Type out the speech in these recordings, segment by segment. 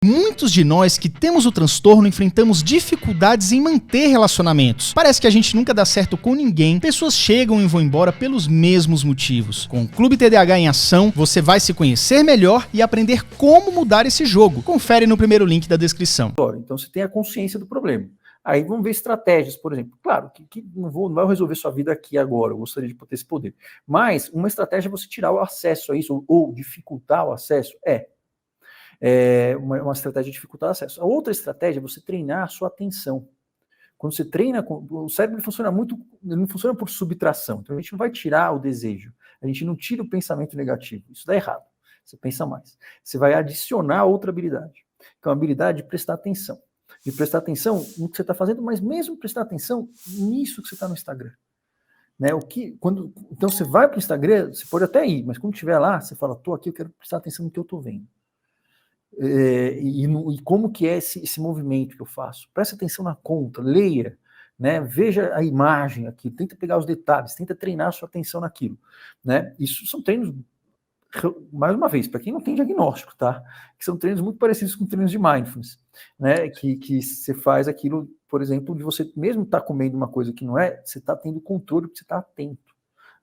Muitos de nós que temos o transtorno enfrentamos dificuldades em manter relacionamentos. Parece que a gente nunca dá certo com ninguém, pessoas chegam e vão embora pelos mesmos motivos. Com o Clube TDAH em ação, você vai se conhecer melhor e aprender como mudar esse jogo. Confere no primeiro link da descrição. Então você tem a consciência do problema. Aí vamos ver estratégias, por exemplo. Claro que não vai resolver sua vida aqui agora, eu gostaria de ter esse poder. Mas uma estratégia é você tirar o acesso a isso, ou dificultar o acesso, uma estratégia de dificultar o acesso. A outra estratégia é você treinar a sua atenção. Quando você treina, o cérebro funciona ele não funciona por subtração. Então a gente não vai tirar o desejo, a gente não tira o pensamento negativo. Isso dá errado. Você pensa mais. Você vai adicionar outra habilidade, que é uma habilidade de prestar atenção. De prestar atenção no que você está fazendo, mas mesmo prestar atenção nisso que você está no Instagram. Né? Então você vai para o Instagram, você pode até ir, mas quando estiver lá, você fala, estou aqui, eu quero prestar atenção no que eu estou vendo. E como que é esse movimento que eu faço. Preste atenção na conta, leia, né? Veja a imagem aqui, tenta pegar os detalhes, tenta treinar a sua atenção naquilo. Né? Isso são treinos, mais uma vez, para quem não tem diagnóstico, tá? Que são treinos muito parecidos com treinos de mindfulness, né? Que você faz aquilo, por exemplo, de você mesmo estar comendo uma coisa que não é, você está tendo controle, porque você está atento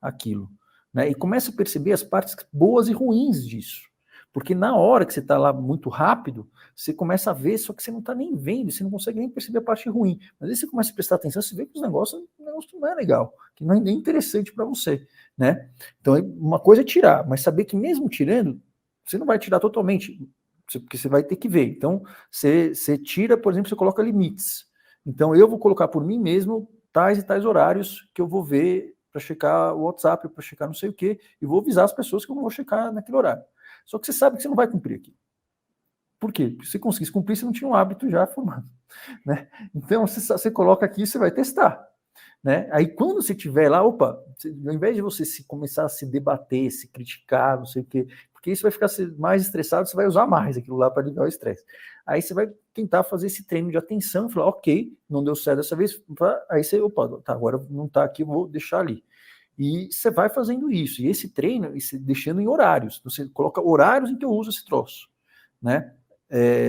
àquilo. Né? E começa a perceber as partes boas e ruins disso. Porque na hora que você está lá muito rápido, você começa a ver, só que você não está nem vendo, você não consegue nem perceber a parte ruim. Mas aí você começa a prestar atenção, você vê que o negócio não é legal, que não é nem interessante para você. Né? Então, uma coisa é tirar, mas saber que mesmo tirando, você não vai tirar totalmente, porque você vai ter que ver. Então, você tira, por exemplo, você coloca limites. Então, eu vou colocar por mim mesmo tais e tais horários que eu vou ver para checar o WhatsApp, para checar não sei o quê, e vou avisar as pessoas que eu não vou checar naquele horário. Só que você sabe que você não vai cumprir aqui. Por quê? Porque se você conseguisse cumprir, você não tinha um hábito já formado. Né? Então, você coloca aqui e você vai testar. Né? Aí, quando você estiver lá, ao invés de você começar a se debater, se criticar, não sei o quê, porque isso vai ficar mais estressado, você vai usar mais aquilo lá para aliviar o estresse. Aí você vai tentar fazer esse treino de atenção, falar, ok, não deu certo dessa vez, aí você, tá, agora não está aqui, eu vou deixar ali. E você vai fazendo isso. E esse treino, deixando em horários. Você coloca horários em que eu uso esse troço. Né?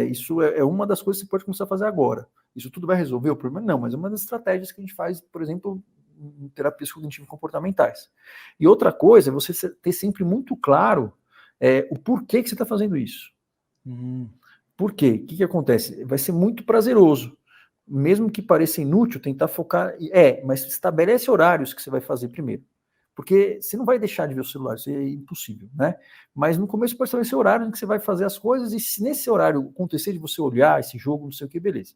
Isso é uma das coisas que você pode começar a fazer agora. Isso tudo vai resolver o problema? Não, mas é uma das estratégias que a gente faz, por exemplo, em terapias cognitivo-comportamentais. E outra coisa é você ter sempre muito claro o porquê que você está fazendo isso. Por quê? O que acontece? Vai ser muito prazeroso. Mesmo que pareça inútil, tentar focar... mas estabelece horários que você vai fazer primeiro. Porque você não vai deixar de ver o celular, isso é impossível, né? Mas no começo pode estabelecer horário em que você vai fazer as coisas, e se nesse horário acontecer de você olhar esse jogo, não sei o que, beleza.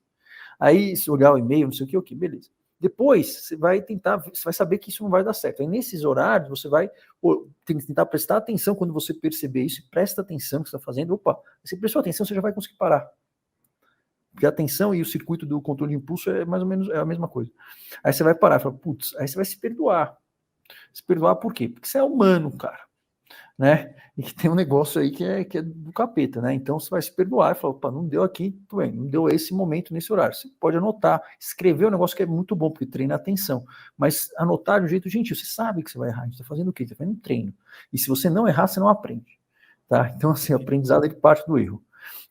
Aí, se olhar o e-mail, não sei o que, ok, beleza. Depois, você vai saber que isso não vai dar certo. Aí, nesses horários, você vai tentar prestar atenção quando você perceber isso, e presta atenção no que você está fazendo. Você prestou atenção, você já vai conseguir parar. Porque a atenção e o circuito do controle de impulso é mais ou menos a mesma coisa. Aí você vai parar, fala, putz, aí você vai se perdoar. Se perdoar por quê? Porque você é humano, cara. Né? E que tem um negócio aí que é do capeta, né? Então você vai se perdoar e falar, opa, não deu aqui, tudo bem, não deu esse momento, nesse horário. Você pode anotar, escrever um negócio que é muito bom, porque treina a atenção. Mas anotar de um jeito gentil, você sabe que você vai errar, a gente está fazendo o quê? Você está fazendo um treino. E se você não errar, você não aprende. Tá? Então, assim, o aprendizado é parte do erro.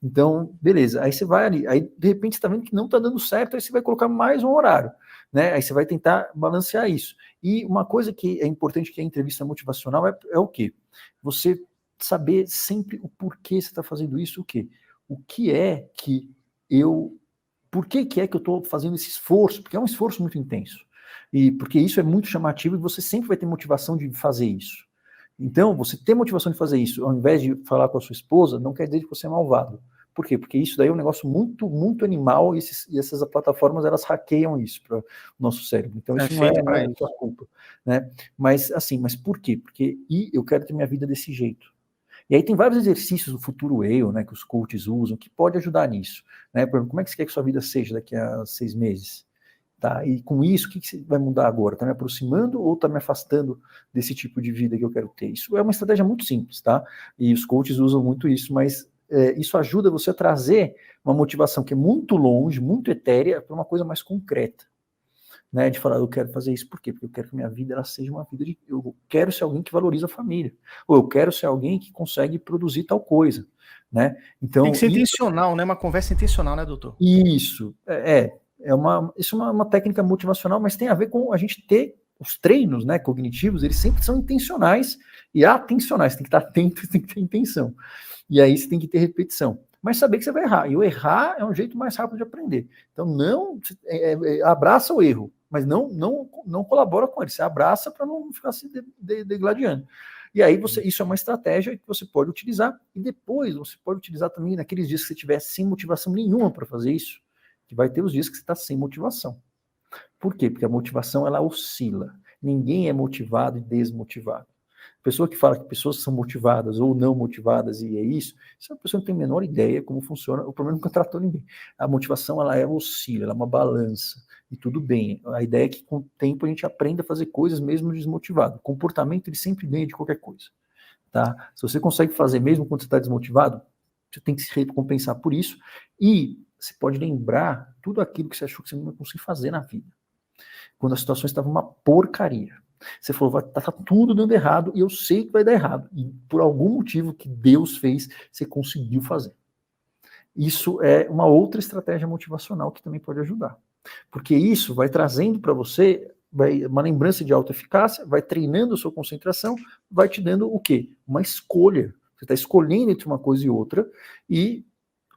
Então, beleza, aí você vai ali, aí de repente você está vendo que não está dando certo, aí você vai colocar mais um horário, né? Aí você vai tentar balancear isso. E uma coisa que é importante, que a entrevista motivacional é o quê? Você saber sempre o porquê você está fazendo isso, o quê? O que é que por que é que eu estou fazendo esse esforço? Porque é um esforço muito intenso. E porque isso é muito chamativo e você sempre vai ter motivação de fazer isso. Então, você ter motivação de fazer isso, ao invés de falar com a sua esposa, não quer dizer que você é malvado. Por quê? Porque isso daí é um negócio muito, muito animal, e essas plataformas, elas hackeiam isso para o nosso cérebro. Então, isso não é sua culpa. Né? Mas, assim, por quê? Porque eu quero ter minha vida desse jeito. E aí tem vários exercícios do futuro eu, né, que os coaches usam, que pode ajudar nisso. Né? Por exemplo, como é que você quer que sua vida seja daqui a 6 meses? Tá? E com isso, o que você vai mudar agora? Está me aproximando ou está me afastando desse tipo de vida que eu quero ter? Isso é uma estratégia muito simples, tá? E os coaches usam muito isso, mas isso ajuda você a trazer uma motivação que é muito longe, muito etérea, para uma coisa mais concreta. Né, de falar, eu quero fazer isso, por quê? Porque eu quero que minha vida ela seja uma vida eu quero ser alguém que valoriza a família, ou eu quero ser alguém que consegue produzir tal coisa, né? Então, tem que ser intencional, né? Uma conversa intencional, né, doutor? Isso é uma técnica motivacional, mas tem a ver com a gente ter os treinos, né, cognitivos, eles sempre são intencionais e atencionais, tem que estar atento, tem que ter intenção. E aí você tem que ter repetição. Mas saber que você vai errar. E o errar é um jeito mais rápido de aprender. Então não abraça o erro, mas não colabora com ele. Você abraça para não ficar se degladiando. E aí isso é uma estratégia que você pode utilizar. E depois você pode utilizar também naqueles dias que você tiver sem motivação nenhuma para fazer isso, que vai ter os dias que você está sem motivação. Por quê? Porque a motivação, ela oscila. Ninguém é motivado e desmotivado. A pessoa que fala que pessoas são motivadas ou não motivadas e é isso é uma pessoa que não tem a menor ideia como funciona, o problema nunca tratou ninguém. A motivação, ela oscila, ela é uma balança, e tudo bem. A ideia é que com o tempo a gente aprenda a fazer coisas mesmo desmotivado. O comportamento, ele sempre ganha de qualquer coisa. Tá? Se você consegue fazer mesmo quando você está desmotivado, você tem que se recompensar por isso, e você pode lembrar tudo aquilo que você achou que você não ia conseguir fazer na vida. Quando a situação estava uma porcaria. Você falou, tá tudo dando errado, e eu sei que vai dar errado. E por algum motivo que Deus fez, você conseguiu fazer. Isso é uma outra estratégia motivacional que também pode ajudar. Porque isso vai trazendo para você uma lembrança de autoeficácia, vai treinando a sua concentração, vai te dando o quê? Uma escolha. Você está escolhendo entre uma coisa e outra, e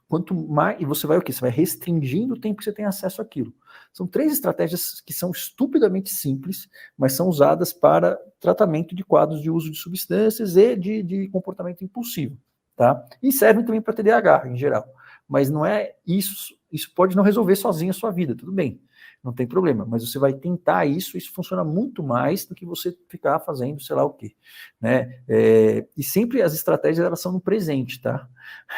quanto mais, e você vai o quê? Você vai restringindo o tempo que você tem acesso àquilo. São 3 estratégias que são estupidamente simples, mas são usadas para tratamento de quadros de uso de substâncias e de comportamento impulsivo, tá? E servem também para TDAH, em geral. Mas não é isso pode não resolver sozinho a sua vida, tudo bem, não tem problema, mas você vai tentar isso funciona muito mais do que você ficar fazendo sei lá o quê, né? E sempre as estratégias, elas são no presente, tá?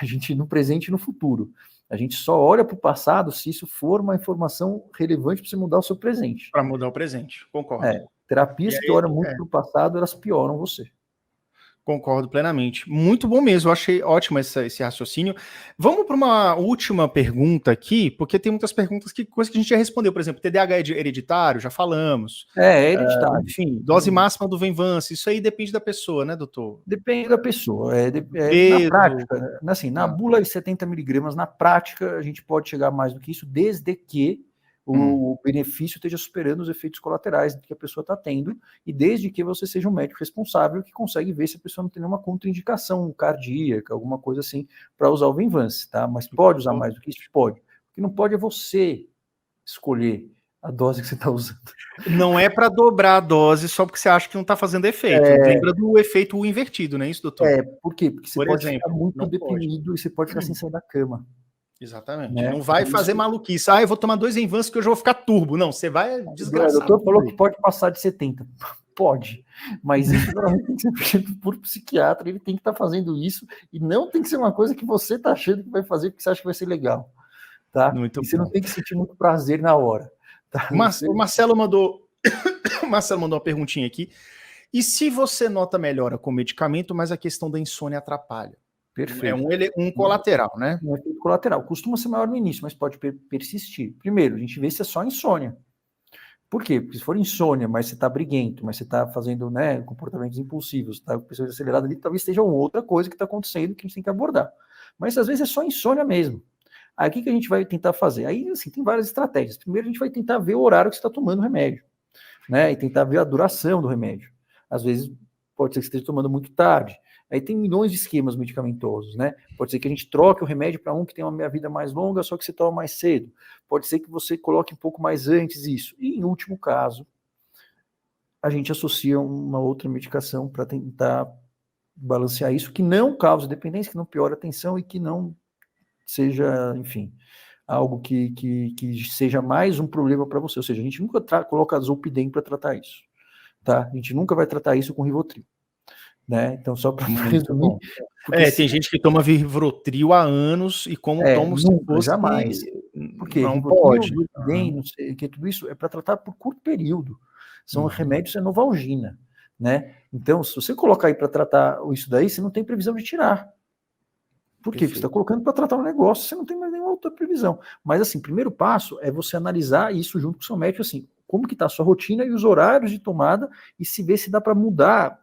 A gente no presente e no futuro. A gente só olha para o passado se isso for uma informação relevante para você mudar o seu presente. Para mudar o presente, concordo. Terapias que olham muito para o passado, elas pioram você. Concordo plenamente. Muito bom mesmo, eu achei ótimo esse raciocínio. Vamos para uma última pergunta aqui, porque tem muitas perguntas coisas que a gente já respondeu. Por exemplo, TDAH é hereditário, já falamos. É hereditário. Enfim, dose máxima do Venvance, isso aí depende da pessoa, né, doutor? Depende da pessoa. Na prática, assim, na bula de 70 miligramas, na prática, a gente pode chegar mais do que isso, desde que o benefício esteja superando os efeitos colaterais que a pessoa está tendo, e desde que você seja um médico responsável que consegue ver se a pessoa não tem nenhuma contraindicação cardíaca, alguma coisa assim, para usar o Venvance, tá? Mas pode usar mais do que isso? Pode. O que não pode é você escolher a dose que você está usando. Não é para dobrar a dose só porque você acha que não está fazendo efeito. Lembra do efeito invertido, não é isso, doutor? Por quê? Porque você pode ficar muito deprimido e você pode ficar sem sair da cama. Exatamente. Né? Não vai fazer maluquice. Eu vou tomar 2 Venvance que hoje eu vou ficar turbo. Não, você vai desgraçado. O doutor falou que pode passar de 70. Pode. Mas isso tem que ser feito por psiquiatra. Ele tem que estar fazendo isso e não tem que ser uma coisa que você está achando que vai fazer porque você acha que vai ser legal. Tá? Muito e você não tem que sentir muito prazer na hora. Tá? O Marcelo mandou uma perguntinha aqui. E se você nota melhora com medicamento, mas a questão da insônia atrapalha? Perfeito. É um colateral, né? Um efeito colateral. Costuma ser maior no início, mas pode persistir. Primeiro, a gente vê se é só insônia. Por quê? Porque se for insônia, mas você está briguento, mas você está fazendo, né, comportamentos impulsivos, está com pessoas aceleradas ali, talvez esteja outra coisa que está acontecendo que a gente tem que abordar. Mas às vezes é só insônia mesmo. Aí o que a gente vai tentar fazer? Aí, assim, tem várias estratégias. Primeiro, a gente vai tentar ver o horário que você está tomando o remédio, né? E tentar ver a duração do remédio. Às vezes, pode ser que você esteja tomando muito tarde. Aí tem milhões de esquemas medicamentosos, né? Pode ser que a gente troque o remédio para um que tem uma vida mais longa, só que você toma mais cedo. Pode ser que você coloque um pouco mais antes isso. E, em último caso, a gente associa uma outra medicação para tentar balancear isso, que não cause dependência, que não piore a tensão e que não seja, enfim, algo que seja mais um problema para você. Ou seja, a gente nunca coloca Zolpidem para tratar isso. Tá? A gente nunca vai tratar isso com Rivotril. Né? Então, só para resumir. Tem gente que toma Rivotril há anos e como toma se fosse... Jamais. Porque não pode. Não sei, que tudo isso é para tratar por curto período. São remédios, é Novalgina. Né? Então, se você colocar aí para tratar isso daí, você não tem previsão de tirar. Por quê? Porque você está colocando para tratar um negócio, você não tem mais nenhuma outra previsão. Mas, assim, primeiro passo é você analisar isso junto com o seu médico, assim, como que está a sua rotina e os horários de tomada, e se ver se dá para mudar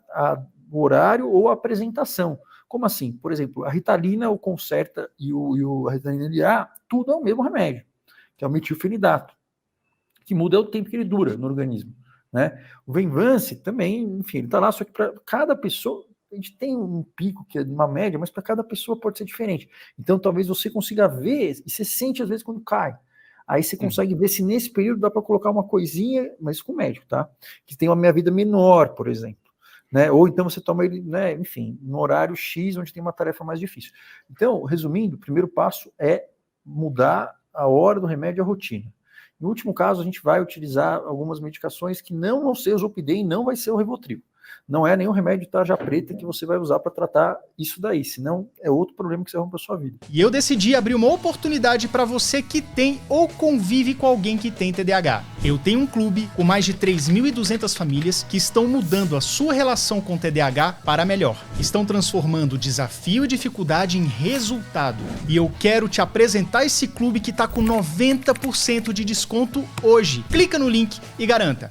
o horário ou a apresentação. Como assim? Por exemplo, a Ritalina, o Concerta a Ritalina LA, tudo é o mesmo remédio, que é o metilfenidato, que muda o tempo que ele dura no organismo, né? O Venvance também, enfim, ele está lá, só que para cada pessoa, a gente tem um pico que é uma média, mas para cada pessoa pode ser diferente. Então, talvez você consiga ver, e você sente às vezes quando cai. Aí você consegue ver se nesse período dá para colocar uma coisinha, mas com o médico, tá? Que tem uma meia-vida menor, por exemplo. Né? Ou então você toma ele, né, enfim, no horário X, onde tem uma tarefa mais difícil. Então, resumindo, o primeiro passo é mudar a hora do remédio e a rotina. No último caso, a gente vai utilizar algumas medicações que não vão ser o Zolpidem e não vai ser o Rivotril. Não é nenhum remédio de tarja preta que você vai usar para tratar isso daí, senão é outro problema que você arruma para sua vida. E eu decidi abrir uma oportunidade para você que tem ou convive com alguém que tem TDAH. Eu tenho um clube com mais de 3.200 famílias que estão mudando a sua relação com TDAH para melhor. Estão transformando desafio e dificuldade em resultado. E eu quero te apresentar esse clube que está com 90% de desconto hoje. Clica no link e garanta.